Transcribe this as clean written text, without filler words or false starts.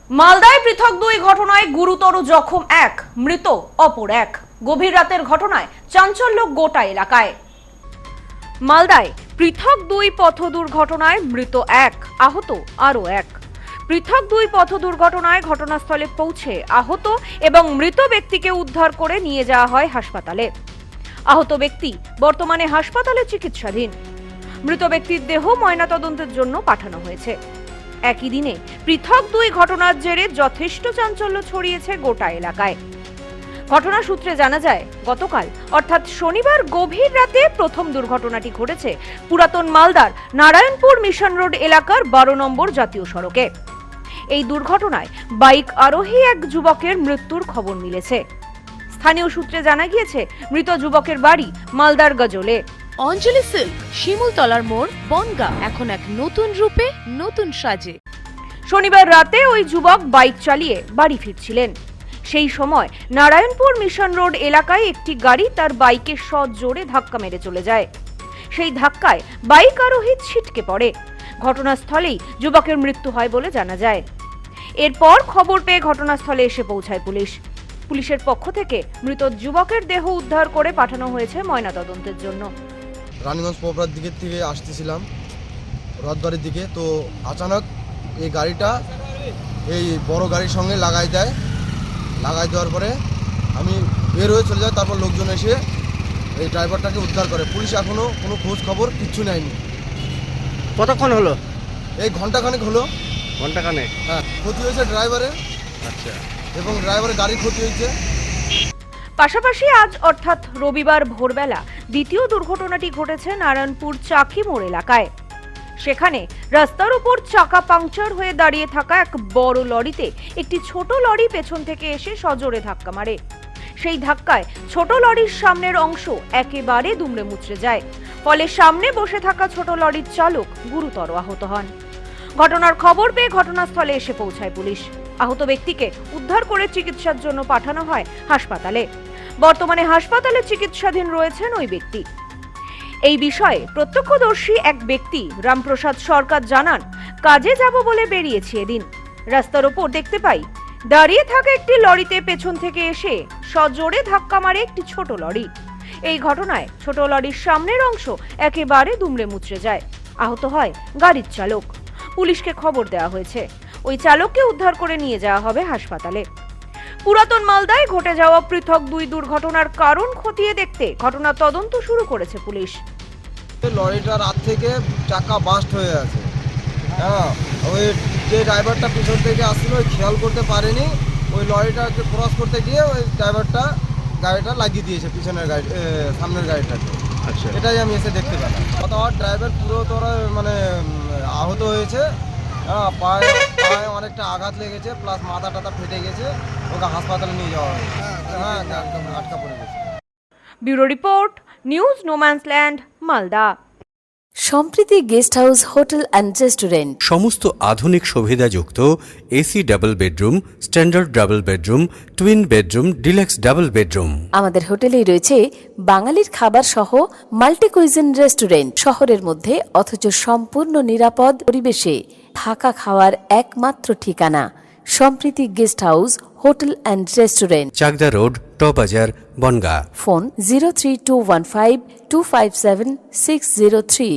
মালদায় পৃথক দুই ঘটনায় গুরুতর জখম এক, মৃত অপর এক। গভীর রাতের ঘটনায় চাঞ্চল্য গোটা এলাকায়। মালদায় পৃথক দুই পথ দুর্ঘটনায় মৃত এক, আহত আরও এক। পৃথক দুই পথ দুর্ঘটনায় ঘটনাস্থলে পৌঁছে আহত এবং মৃত ব্যক্তিকে উদ্ধার করে নিয়ে যাওয়া হয় হাসপাতালে। আহত ব্যক্তি বর্তমানে হাসপাতালে চিকিৎসাধীন। মৃত ব্যক্তির দেহ ময়নাতদন্তের জন্য পাঠানো হয়েছে। একই দিনে পৃথক দুই ঘটনার জেরে যথেষ্ট চাঞ্চল্য ছড়িয়েছে গোটা এলাকায়। ঘটনা সূত্রে জানা যায়, গতকাল অর্থাৎ শনিবার গভীর রাতে প্রথম দুর্ঘটনাটি ঘটেছে পুরাতন মালদার নারায়ণপুর মিশন রোড এলাকার 12 নম্বর জাতীয় সড়কে। এই দুর্ঘটনায় বাইক আরোহী এক যুবকের মৃত্যুর খবর মিলেছে। স্থানীয় সূত্রে জানা গিয়েছে, মৃত যুবকের বাড়ি মালদার গজলে। অঞ্জলি সিল্ক, শিমুলতলার মোড়, বনগাঁ এখন এক নতুন রূপে, নতুন সাজে। শনিবার রাতে ওই যুবক বাইক চালিয়ে বাড়ি ফিরছিলেন। সেই সময় নারায়ণপুর মিশন রোড এলাকায় একটি গাড়ি তার বাইকে সজোরে ধাক্কা মেরে চলে যায়। সেই ধাক্কায় বাইক আরোহী ছিটকে পড়ে। ঘটনাস্থলেই যুবকের মৃত্যু হয় বলে জানা যায়। এরপর খবর পেয়ে ঘটনাস্থলে এসে পৌঁছায় পুলিশ। পুলিশের পক্ষ থেকে মৃত যুবকের দেহ উদ্ধার করে পাঠানো হয়েছে ময়নাতদন্তের জন্য। রানীগঞ্জ পোপড়ার দিকের থেকে আসতেছিলাম রথবাড়ির দিকে, তো আচানক এই গাড়িটা এই বড় গাড়ির সঙ্গে লাগাই দেওয়ার পরে আমি বের হয়ে চলে যাই। তারপর লোকজন এসে এই ড্রাইভারটাকে উদ্ধার করে। পুলিশ এখনও কোনো খোঁজ খবর কিচ্ছু নেয়নি। কতক্ষণ হলো? এই ঘন্টাখানেক হলো। ঘন্টাখানেক? হ্যাঁ, ক্ষতি হয়েছে ড্রাইভারের। আচ্ছা। এবং ড্রাইভারের গাড়ি ক্ষতি হয়েছে। পাশাপাশি আজ অর্থাৎ রবিবার ভোরবেলা দ্বিতীয় দুর্ঘটনাটি ঘটেছে নারায়ণপুর চাকি মোড় এলাকায়। সেখানে রাস্তার উপর চাকা পাংচার হয়ে দাঁড়িয়ে থাকা এক বড় লরিতে একটি ছোট লরি পেছন থেকে এসে সজোরে ধাক্কা মারে। সেই ধাক্কায় ছোট লরির সামনের অংশ একেবারে দুমড়ে মুচড়ে যায়। ফলে সামনে বসে থাকা ছোট লরির চালক গুরুতর আহত হন। ঘটনার খবর পেয়ে ঘটনাস্থলে এসে পৌঁছায় পুলিশ। আহত ব্যক্তিকে উদ্ধার করে চিকিৎসার জন্য পাঠানো হয় হাসপাতালে। বর্তমানে হাসপাতালে চিকিৎসাধীন রয়েছেন ওই ব্যক্তি। এই বিষয়ে প্রত্যক্ষদর্শী এক ব্যক্তি রামপ্রসাদ সরকার জানান, কাজে যাব বলে বেরিয়েছি এদিন। রাস্তার ওপর দেখতে পাই দাঁড়িয়ে থাকা একটি লরিতে পেছন থেকে এসে সজোরে ধাক্কা মারে একটি ছোট লরি। এই ঘটনায় ছোট লরির সামনের অংশ একেবারে দুমড়ে মুচড়ে যায়। আহত হয় গাড়ির চালক। পুলিশকে খবর দেওয়া হয়েছে। ওই চালককে উদ্ধার করে নিয়ে যাওয়া হবে হাসপাতালে। পুরাতন মালদায় ঘটে যাওয়া পৃথক দুই দুর্ঘটনার কারণ খতিয়ে দেখতে ঘটনা তদন্ত শুরু করেছে পুলিশ। লরিটা রাত থেকে চাকা বাস্ট হয়ে আছে। হ্যাঁ, ওই যে ড্রাইভারটা পিছন থেকে আসছিল ওই খেয়াল করতে পারেনি। ওই লরিটাকে ক্রস করতে গিয়ে ওই ড্রাইভারটা গাড়িটা লাগিয়ে দিয়েছে পিছনের গাড়ি, সামনের গাড়িটাকে। আচ্ছা। এটাই আমি এসে দেখতে পেলাম। অথবা ড্রাইভার পুরো মানে আহত হয়েছে। হ্যাঁ, পায়ে অনেকটা আঘাত লেগেছে, প্লাস মাথা টাথা ফেটে গেছে। ওকে হাসপাতালে নিয়ে যাওয়া হয়েছে। হ্যাঁ, একদম আটকা পড়ে গেছে। Bureau report, news no man's land, Malda. Sampriti guest house, hotel and restaurant. সমস্ত আধুনিক সুবিধাযুক্ত AC double bedroom, standard double bedroom, twin bedroom, deluxe double bedroom. আমাদের হোটেলেই রয়েছে বাঙালির খাবার সহ মাল্টি কুইজিন রেস্টুরেন্ট। শহরের মধ্যে অথচ সম্পূর্ণ নিরাপদ পরিবেশে থাকা খাওয়ার একমাত্র ঠিকানা Sampriti guest house, hotel and restaurant, Chakdah road, টবাজার, বনগাঁ। ফোন 03215257603।